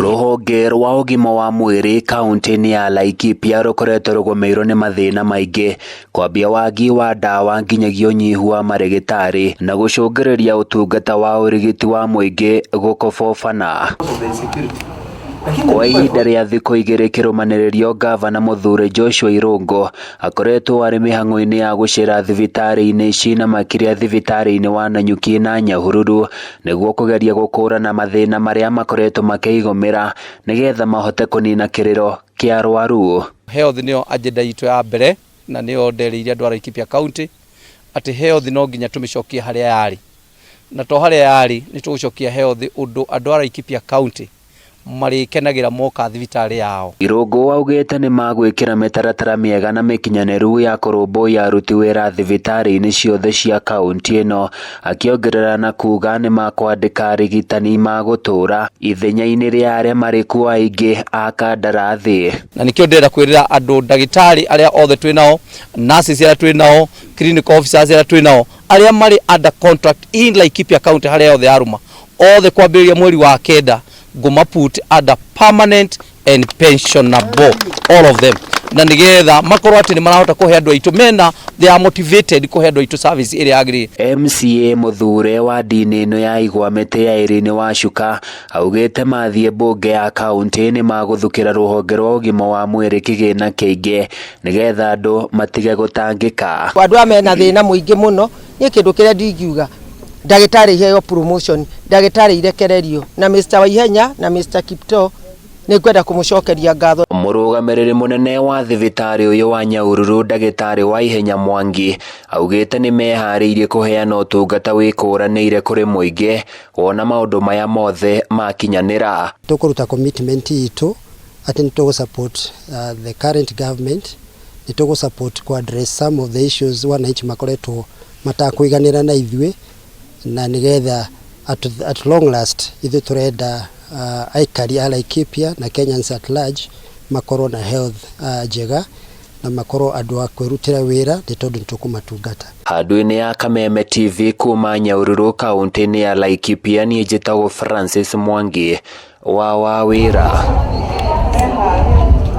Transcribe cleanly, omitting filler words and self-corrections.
Ruhonge rwa ugima wa mwiri kaunti ya Laikipia rukoretwo rugomeirwo ni mathina maingi kwambia wagi wa dawa nginyagia unyihu wa marigitari na gucungiriria utungata wa urigiti wa muingi gukobobana. Kwa ihinda ria thiku igiri kirumaniririo Ngabana muthure Joshua Irungo akoretwo ari mihang'o-ini ya gucira thibitari-ini ici na makiria thibitari-ini wa Nanyuki na Nyahururu niguo kugeria gukurana mathina maria makoretwo makeigomera nigetha mahote kunina kiriro kia arwaru. Health nio agenda itu ya mbere na nio nderiire andu a Laikipia County ati health no nginya tumicokie haria yari na to haria yari ni tugucokia health undu andu a Laikipia County marikenagira moka thibitari yao. Irungo augite ni magwikira mitaratara miega na mikinyaniru ya kurumbuya aruti wira thibitari-ini ciothe cia kaunti ino, akiongerera na kuuga ni makwandika arigitani magutura ithenya-ini ria aria mari kuo aingi a kandarathi. Na nikio ndira kwirira andu ndagitari aria othe twinao, nurses aria twinao, clinical officers aria twinao, aria mari under contract in Laikipia County haria othe aruma othe kwambiriria mweri wa kenda goma put under permanent and pensionable, all of them. Na nigetha makorwo ati ni marahota kuhe andu aitu mena, they are motivated kuhe andu aitu service iri agri. MCA muthure wa dini ino ya igwa mete ya irini wa Cuka augite mathie bunge ya kaunti ni maguthukira ruhonge rwa ugima wa mwiri kigina kiingi nigetha andu matige gutangika. Andu amena thina muingi muno ni kindu kiria ndingiuga ndagitari heo promotion, ndagitari irekererio na Mr. Waihenya na Mr. Kipto ni kwenda kumucokeria ngatho. Murugamiriri munene wa thibitari uyu wa Nyahururu ndagitari Waihenya Mwangi augite ni mehariirie kuheana utungata wikuranire kuri muingi wona maundu maya mothe makinyanira. Tukuruta commitment itu ati nitugu support the current government, nitugu support ku address some of the issues wananchi makoretwo matakuiganira na ithuĩ na nigetha at long last ithu turenda aikari a Laikipia na Kenyans at large makorwo na health njega na makorwo andu a kwirutira wira ni tondu nitukumatungata. Handu-ini ya Kameme TV kuma Nyahururu kaunti-ini ya Laikipia ni njitagwo Francis Mwangi wa wira.